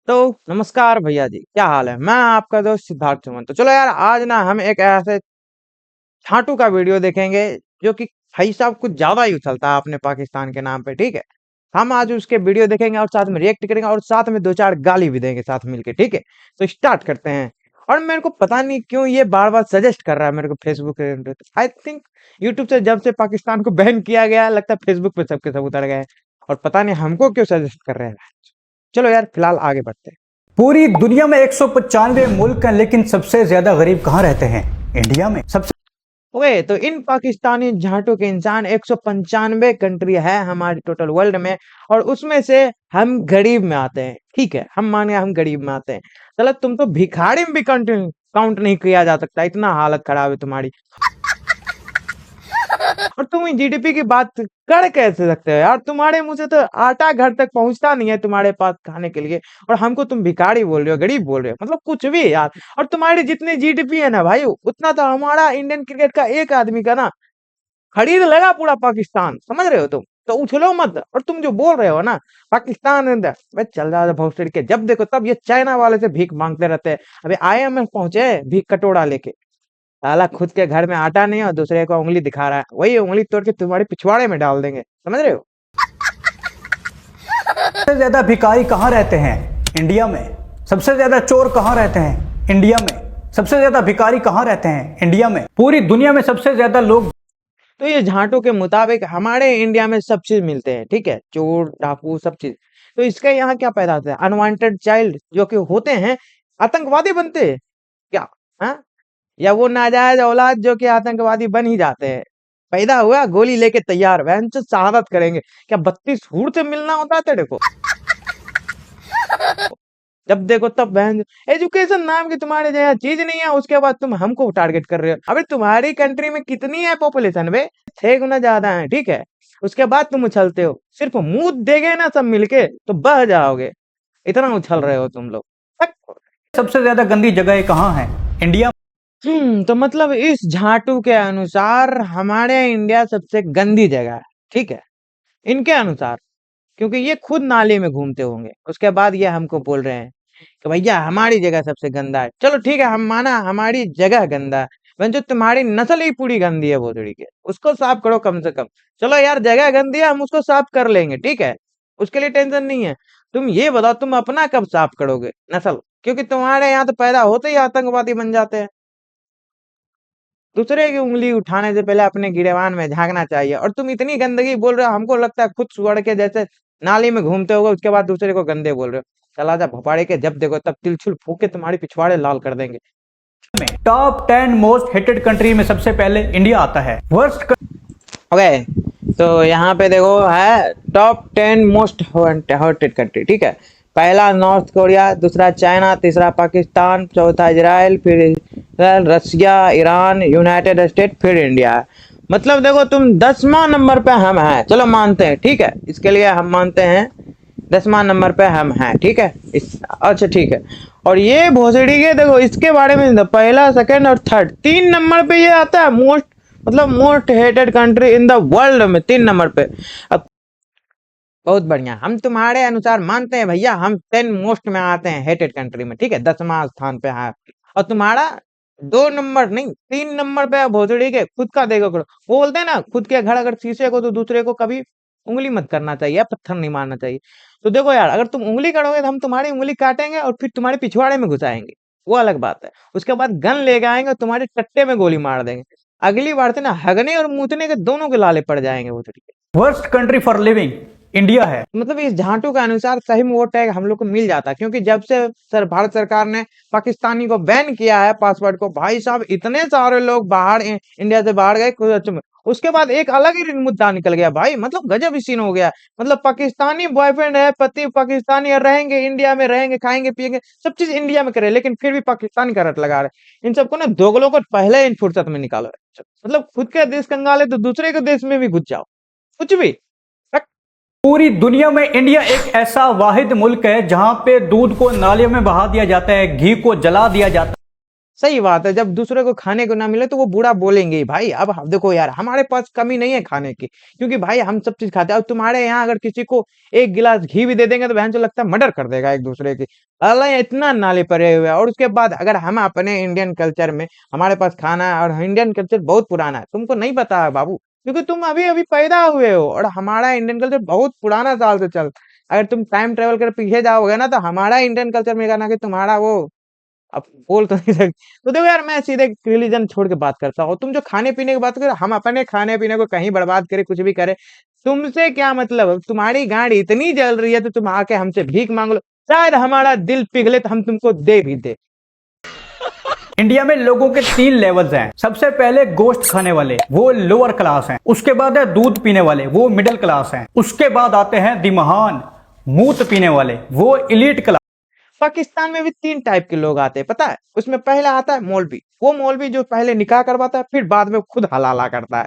तो नमस्कार भैया जी, क्या हाल है? मैं आपका दोस्त सिद्धार्थ सुमन। तो चलो यार, आज ना हम एक ऐसे छाटू का वीडियो देखेंगे जो कि भाई साहब कुछ ज़्यादा ही उछलता है अपने पाकिस्तान के नाम पे, ठीक है? हम आज उसके वीडियो देखेंगे और साथ में रिएक्ट करेंगे और साथ में 2-4 गाली भी देंगे साथ मिलके, ठीक है? तो स्टार्ट करते हैं। और मेरे को पता नहीं क्यों ये बार-बार सजेस्ट कर रहा है मेरे को फेसबुक पे। आई थिंक यूट्यूब से जब से पाकिस्तान को बैन किया गया है, लगता है फेसबुक पे सबके सब उतर गए हैं। और पता नहीं हमको क्यों सजेस्ट कर रहे हैं। चलो यार, फिलहाल आगे बढ़ते हैं। पूरी दुनिया में 195 मुल्क हैं, लेकिन सबसे ज्यादा गरीब कहाँ रहते हैं? इंडिया में। सबसे ओए तो इन पाकिस्तानी झाटू के इंसान 195 कंट्री है हमारे टोटल वर्ल्ड में, और उसमें से हम गरीब में आते हैं। ठीक है, हम माने हम गरीब में आते हैं। चलो, तुम तो भिखारी में भी काउंट नहीं किया जा सकता, इतना हालत खराब है तुम्हारी। और तुम जीडीपी की बात कर कैसे सकते हो यार? तुम्हारे मुंह से तो आटा घर तक पहुंचता नहीं है तुम्हारे पास खाने के लिए, और हमको तुम भिखारी बोल रहे हो, गरीब बोल रहे हो, मतलब कुछ भी यार। और तुम्हारी जितनी जीडीपी है ना भाई, उतना तो हमारा इंडियन क्रिकेट का एक आदमी का ना खरीद लेगा पूरा पाकिस्तान, समझ रहे हो तुम? तो उछलो मत। और तुम जो बोल रहे हो ना, पाकिस्तान भाई चल रहा है भोसड़ी के, जब देखो तब ये चाइना वाले से भीख मांगते रहते हैं। अभी आईएमएफ पहुंचे भीख कटोरा लेके। साला खुद के घर में आटा नहीं है और दूसरे को उंगली दिखा रहा है, वही उंगली तोड़ के तुम्हारे पिछवाड़े में डाल देंगे, समझ रहे हो? ज्यादा भिखारी कहाँ रहते हैं? इंडिया में। सबसे ज्यादा चोर कहाँ रहते हैं? इंडिया में। सबसे ज्यादा भिखारी कहाँ रहते हैं? इंडिया में। पूरी दुनिया में सबसे ज्यादा लोग। तो ये झांटू के मुताबिक हमारे इंडिया में सब चीज मिलते हैं, ठीक है? चोर डाकू सब चीज। तो इसके यहाँ क्या पैदा होता है? अनवांटेड चाइल्ड जो कि होते हैं, आतंकवादी बनते हैं क्या? हाँ, या वो नाजायज औलाद जो कि आतंकवादी बन ही जाते हैं। पैदा हुआ गोली लेके तैयार, वहन से शहादत करेंगे। क्या 32 हूर से मिलना होता है तेरे को? जब देखो तब बहन। एजुकेशन नाम की तुम्हारे जैसा चीज नहीं है, उसके बाद तुम हमको टारगेट कर रहे हो। अबे तुम्हारी कंट्री में कितनी है पॉपुलेशन? बे 6 गुना ज्यादा है, ठीक है? उसके बाद तुम उछलते हो, सिर्फ मुंह देगे ना सब मिलके तो बह जाओगे, इतना उछल रहे हो तुम लोग। सबसे ज्यादा गंदी जगह कहाँ है? इंडिया। तो मतलब इस झाटू के अनुसार हमारे इंडिया सबसे गंदी जगह है, ठीक है? इनके अनुसार, क्योंकि ये खुद नाले में घूमते होंगे, उसके बाद ये हमको बोल रहे हैं कि भैया हमारी जगह सबसे गंदा है। चलो ठीक है, हम माना हमारी जगह गंदा है, पर जो तुम्हारी नस्ल ही पूरी गंदी है भोसड़ी के, उसको साफ करो कम से कम। चलो यार, जगह गंदी है, हम उसको साफ कर लेंगे, ठीक है? उसके लिए टेंशन नहीं है। तुम ये बताओ, तुम अपना कब साफ करोगे नस्ल? क्योंकि तुम्हारे यहाँ तो पैदा होते ही आतंकवादी बन जाते हैं। दूसरे की उंगली उठाने से पहले अपने गिरेबान में झांकना चाहिए। और तुम इतनी गंदगी बोल रहे हो, हमको लगता है खुद सुअर के जैसे नाली में घूमते होगे, उसके बाद दूसरे को गंदे बोल रहे हो। चला जा भोपाड़े के, जब देखो तब तिलछुल फूक के तुम्हारे पिछवाड़े लाल कर देंगे। में टॉप 10 मोस्ट हेटेड कंट्री में सबसे पहले इंडिया आता है। वर्स्ट। ओके, तो यहाँ पे देखो है टॉप 10 मोस्ट हॉटेड कंट्री, ठीक है? पहला नॉर्थ कोरिया, दूसरा चाइना, तीसरा पाकिस्तान, चौथा इजराइल, फिर रसिया, ईरान, यूनाइटेड स्टेट, फिर इंडिया। मतलब देखो तुम 10वां नंबर पे हम हैं, चलो मानते हैं, ठीक है? इसके लिए हम मानते हैं 10वां नंबर पे हम हैं, ठीक है? अच्छा ठीक है। और ये भोसड़ी के देखो, इसके बारे में पहला, सेकंड और थर्ड, 3 नंबर पे ये आता है मोस्ट, मतलब most hated country in the world में 3 नंबर पे। अब बहुत बढ़िया, हम तुम्हारे अनुसार मानते हैं भैया, हम 10 मोस्ट में आते हैं हेटेड कंट्री में, ठीक है? 10वां स्थान पे है। और तुम्हारा 2 नंबर नहीं, 3 नंबर पे है भोसड़ी के। खुद का देखो करो, वो बोलते हैं ना, खुद के घर अगर शीशे को तो दूसरे को कभी उंगली मत करना चाहिए, पत्थर नहीं मारना चाहिए। तो देखो यार, अगर तुम उंगली करोगे तो हम तुम्हारी उंगली काटेंगे और फिर तुम्हारे पिछवाड़े में घुसाएंगे, वो अलग बात है। उसके बाद गन लेके आएंगे और तुम्हारे टट्टे में गोली मार देंगे। अगली बार से ना हगने और मूतने के दोनों के लाले पड़ जाएंगे भोसड़ी के। Worst country for living India है। मतलब इस झांटू के अनुसार सही में वो टैग हम लोग को मिल जाता, क्योंकि जब से भारत सरकार ने पाकिस्तानी को बैन किया है पासवर्ड को, भाई साहब इतने सारे लोग बाहर इंडिया से बाहर गए कुछ। उसके बाद एक अलग ही मुद्दा निकल गया भाई, मतलब गजब ही सीन हो गया। मतलब पाकिस्तानी बॉयफ्रेंड है, पति पाकिस्तानी है, रहेंगे इंडिया में, रहेंगे, खाएंगे पिएंगे, सब चीज इंडिया में करे, लेकिन फिर भी पाकिस्तानी का रट लगा रहे। इन सबको ना दोगलों को पहले इन फुर्सत में निकालो। मतलब खुद के देश कंगाले तो दूसरे के देश में भी घुस जाओ, कुछ भी। पूरी दुनिया में इंडिया एक ऐसा वाहिद मुल्क है जहां पे दूध को नालियों में बहा दिया जाता है, घी को जला दिया जाता है। सही बात है, जब दूसरे को खाने को ना मिले तो वो बुरा बोलेंगे ही भाई। अब देखो यार, हमारे पास कमी नहीं है खाने की, क्योंकि भाई हम सब चीज खाते हैं। और तुम्हारे यहाँ अगर किसी को एक गिलास घी भी दे देंगे तो बहन जो लगता है मर्डर कर देगा एक दूसरे की। अल्लाह इतना नाले पड़े हुए हैं। और उसके बाद अगर हम अपने इंडियन कल्चर में, हमारे पास खाना है, और इंडियन कल्चर बहुत पुराना है, तुमको नहीं पता है बाबू, क्योंकि तुम अभी अभी पैदा हुए हो। और हमारा इंडियन कल्चर बहुत पुराना साल से चल, अगर तुम टाइम ट्रेवल कर पीछे जाओगे ना, तो हमारा इंडियन कल्चर में ना कि तुम्हारा वो, अब बोल तो नहीं सकते। तो देखो यार, मैं सीधे रिलीजन छोड़ के बात करता हूँ। तुम जो खाने पीने की बात करो, हम अपने खाने पीने को कहीं बर्बाद करे, कुछ भी करे, तुमसे क्या मतलब। अब तुम्हारी गाड़ी इतनी जल रही है तो तुम आके हमसे भीख मांग लो, शायद हमारा दिल पिघले तो हम तुमको दे भी दे। इंडिया में लोगों के 3 लेवल्स हैं। सबसे पहले गोश्त खाने वाले, वो लोअर क्लास हैं। उसके बाद है दूध पीने वाले, वो मिडिल क्लास हैं। उसके बाद आते हैं दिमहान, मूत पीने वाले, वो इलीट क्लास। पाकिस्तान में भी 3 टाइप के लोग आते हैं, पता है। उसमें पहला आता है मौलवी, वो मौलवी जो पहले निकाह करवाता है, फिर बाद में खुद हलाला करता है,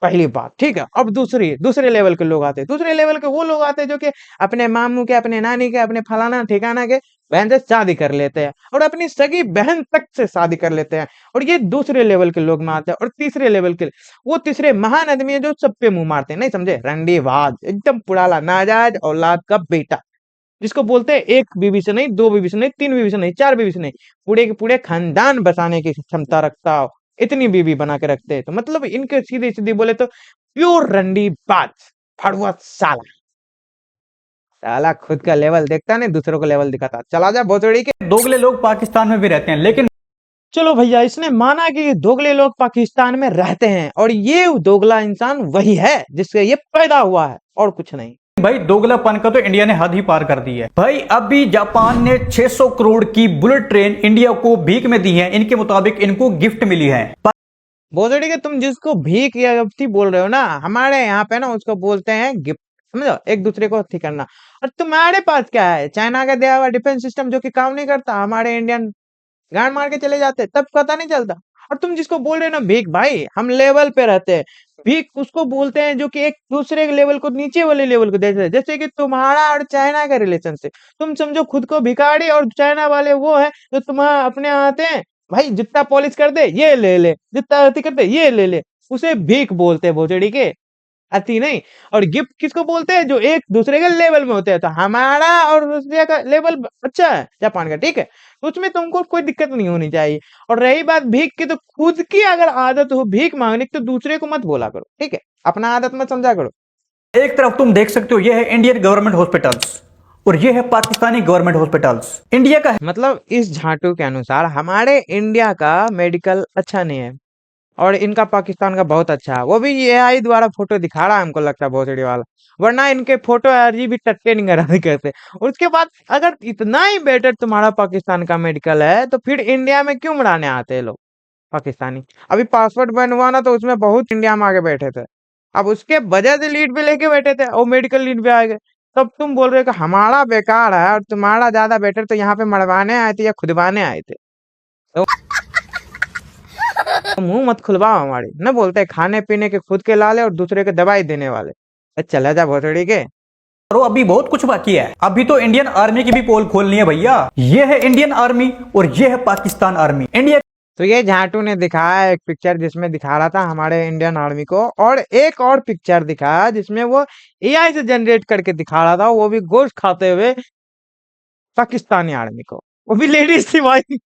पहली बात, ठीक है। अब दूसरे लेवल के लोग आते हैं। दूसरे लेवल के वो लोग आते हैं जो कि अपने मामू के, अपने नानी के, अपने फलाना ठिकाना के बहन से शादी कर लेते हैं, और अपनी सगी बहन तक से शादी कर लेते हैं। और ये दूसरे लेवल के लोग में आते हैं। और तीसरे लेवल के, वो तीसरे महान आदमी है जो सब पे मुंह मारते हैं, नहीं समझे, रंडीबाज, एकदम पुड़ाला, नाजायज औलाद का बेटा, जिसको बोलते हैं एक बीवी से नहीं, 2 बीवी से नहीं, 3 बीवी से नहीं, 4 बीवी से नहीं, पूरे के पूरे खानदान बसाने की क्षमता रखता हो, इतनी बीवी बना के रखते हैं। तो मतलब इनके सीधे सीधे बोले तो प्योर रंडीबाज, फड़ुआ साला। साला खुद का लेवल देखता नहीं, दूसरों को लेवल दिखाता। चला जा भोसड़ी के। दोगले लोग पाकिस्तान में भी रहते हैं, लेकिन चलो भैया, इसने माना कि ये दोगले लोग पाकिस्तान में रहते हैं, और ये दोगला इंसान वही है जिससे ये पैदा हुआ है, और कुछ नहीं। भाई दोगलापन का तो इंडिया ने हद ही पार कर दी है। भाई अभी जापान ने 600 करोड़ की बुलेट ट्रेन इंडिया को भीख में दी है। इनके मुताबिक इनको गिफ्ट मिली है। भोसड़ी के, तुम जिसको भीख या गिफ्ट बोल रहे हो ना, हमारे यहाँ पे ना उसको बोलते हैं गिफ्ट, समझो, एक दूसरे को ठीक करना। और तुम्हारे पास क्या है, चाइना का दिया हुआ डिफेंस सिस्टम जो कि काम नहीं करता, हमारे इंडियन गांड मार के चले जाते, तब पता नहीं चलता। और तुम जिसको बोल रहे हो ना भीख, भाई हम लेवल पे रहते हैं। भीख उसको बोलते हैं जो कि एक दूसरे के लेवल को नीचे वाले लेवल को देते हैं। जैसे कि तुम्हारा और चाइना का रिलेशनशिप, तुम समझो खुद को भिखारी, और चाइना वाले वो है जो तुम्हारा अपने आते हैं, भाई जितना पॉलिश कर दे ये ले ले, जितना अति कर दे ये ले ले, उसे भीख बोलते हैं भोजड़ी के, अति नहीं। और गिफ्ट किसको बोलते हैं, जो एक दूसरे के लेवल में होते हैं। तो हमारा और रूसिया का लेवल अच्छा है, जापान का, ठीक है, तो उसमें तुमको कोई दिक्कत नहीं होनी चाहिए। और रही बात भीख की, तो खुद की अगर आदत हो भीख मांगने की, तो दूसरे को मत बोला करो, ठीक है, अपना आदत मत समझा करो। एक तरफ तुम देख सकते हो, यह है इंडियन गवर्नमेंट हॉस्पिटल्स, और यह है पाकिस्तानी गवर्नमेंट हॉस्पिटल्स। इंडिया का मतलब इस झाटू के अनुसार हमारे इंडिया का मेडिकल अच्छा नहीं है, और इनका पाकिस्तान का बहुत अच्छा है। वो भी एआई द्वारा फोटो दिखा रहा है, हमको लगता है भोसड़ी वाला, वरना इनके फोटो अजीब भी टट्टे नहीं करा करते। और उसके बाद अगर इतना ही बेटर तुम्हारा पाकिस्तान का मेडिकल है, तो फिर इंडिया में क्यों मराने आते हैं लोग पाकिस्तानी। अभी पासपोर्ट बनवा ना, तो उसमें बहुत इंडिया में आगे बैठे थे, अब उसके वजह से लीड पे लेके बैठे थे, और मेडिकल लीड पे आ गए। तब तुम बोल रहे हो कि हमारा बेकार है और तुम्हारा ज्यादा बेटर, तो यहाँ पे मरवाने आए थे या खुदवाने आए थे। तो मुंह मत खुलवाओ हमारी, न बोलते हैं खाने पीने के खुद के लाले और दूसरे के दवाई देने वाले। चला जा भोसड़ी के। और अभी बहुत कुछ बाकी है। अभी तो इंडियन आर्मी की भी पोल खोलनी है भैया। ये है इंडियन आर्मी और ये है पाकिस्तान आर्मी। इंडिया तो ये झाटू ने दिखाया एक पिक्चर जिसमें दिखा रहा था हमारे इंडियन आर्मी को, और एक और पिक्चर दिखाया जिसमें वो एआई से जनरेट करके दिखा रहा था, वो भी गोश्त खाते हुए पाकिस्तानी आर्मी को, वो भी लेडीज थी भाई।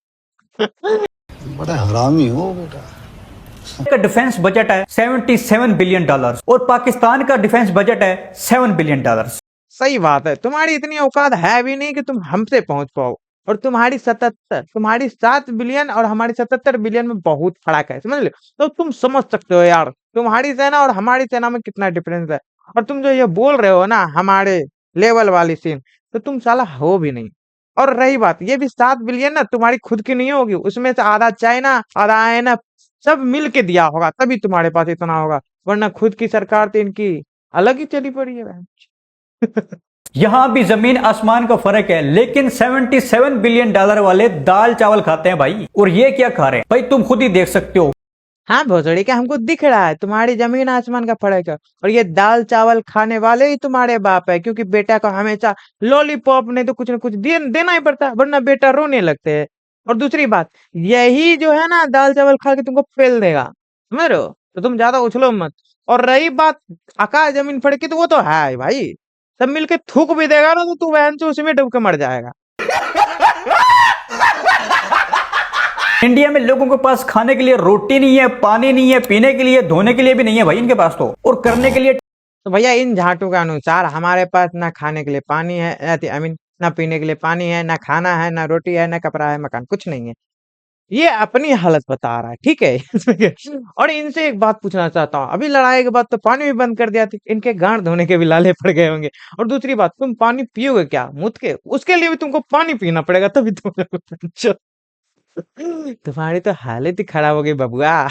बड़ा हरामी हो बेटा। का डिफेंस बजट है $77 बिलियन और पाकिस्तान का डिफेंस बजट है $7 बिलियन। सही बात है, तुम्हारी इतनी औकात है भी नहीं कि तुम हमसे पहुंच पाओ। और तुम्हारी 7 बिलियन और हमारी 77 बिलियन में बहुत फर्क है, समझ लो। तो तुम समझ सकते हो यार, तुम्हारी सेना और हमारी सेना में कितना डिफरेंस है। और तुम जो ये बोल रहे हो ना हमारे लेवल वाली सीन, तो तुम साला हो भी नहीं। और रही बात, ये भी 7 बिलियन ना तुम्हारी खुद की नहीं होगी, उसमें से आधा चाइना, आधा आईएनएफ, सब मिल के दिया होगा, तभी तुम्हारे पास इतना होगा, वरना खुद की सरकार तो इनकी अलग ही चली पड़ी है बहन। यहां भी जमीन आसमान का फर्क है, लेकिन $77 बिलियन वाले दाल चावल खाते हैं भाई, और ये क्या खा रहे हैं भाई, तुम खुद ही देख सकते हो। हाँ भोसड़ी, क्या हमको दिख रहा है तुम्हारी जमीन आसमान का फर्क है। और ये दाल चावल खाने वाले ही तुम्हारे बाप है, क्योंकि बेटा को हमेशा लॉलीपॉप नहीं तो कुछ ना कुछ देना ही पड़ता है, वरना बेटा रोने लगते हैं। और दूसरी बात, यही जो है ना दाल चावल खा के तुमको फेल देगा, समझ रहे हो? तो तुम ज्यादा उछलो मत। और रही बात आकाश जमीन फड़की, तो वो तो है ही भाई, सब मिलके थूक भी देगा ना तो तू बहन से उसी में डूब के मर जाएगा। इंडिया में लोगों के पास खाने के लिए रोटी नहीं है, पानी नहीं है, पीने के लिए, धोने के लिए भी नहीं है भाई इनके पास तो, और करने के लिए तो भैया इन झाटू के अनुसार हमारे पास ना खाने के लिए पानी है, आई मीन ना पीने के लिए पानी है, ना खाना है, ना रोटी है, ना कपड़ा है, मकान कुछ नहीं है। ये अपनी हालत बता रहा है, ठीक है? और इनसे एक बात पूछना चाहता हूँ, अभी लड़ाई के बाद तो पानी भी बंद कर दिया, तो इनके गांड धोने के भी लाले पड़ गए होंगे। और दूसरी बात, तुम पानी पियोगे क्या मुद के? उसके लिए भी तुमको पानी पीना पड़ेगा, तभी तुम तुम्हारी तो हालत ही खराब हो गई बबुआ।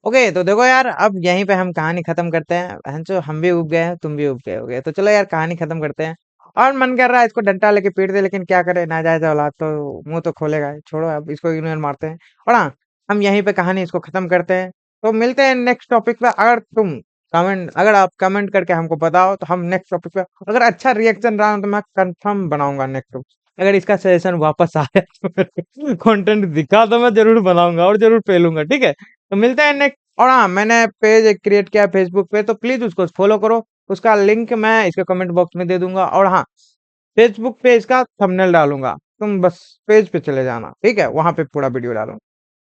ओके, तो देखो यार, अब यहीं पे हम कहानी खत्म करते हैं। बहनचोद हम भी उब गए हैं, तुम भी उब गए होगे, तो चलो यार कहानी खत्म करते हैं। और मन कर रहा है इसको डंडा लेके पीट दे, लेकिन क्या करे, नाजायज औलाद तो मुंह तो खोलेगा ही। छोड़ो, अब इसको इग्नोर मारते हैं। और हाँ, हम यहीं पे कहानी इसको खत्म करते हैं। तो मिलते हैं नेक्स्ट टॉपिक पे। अगर आप कमेंट करके हमको बताओ तो हम नेक्स्ट टॉपिक पे, अगर अच्छा रिएक्शन रहा तो मैं कंफर्म बनाऊंगा नेक्स्ट टॉपिक। अगर इसका सजेशन वापस आया तो कंटेंट दिखा तो मैं जरूर बनाऊंगा और जरूर पेलूंगा, ठीक है? तो मिलते हैं नेक्स्ट। और हाँ, मैंने पेज क्रिएट किया है फेसबुक पे, तो प्लीज उसको फॉलो करो। उसका लिंक मैं इसके कमेंट बॉक्स में दे दूंगा। और हाँ, फेसबुक पे इसका थंबनेल डालूंगा, तुम बस पेज पे चले जाना, ठीक है? वहां पे पूरा वीडियो डालूंगा।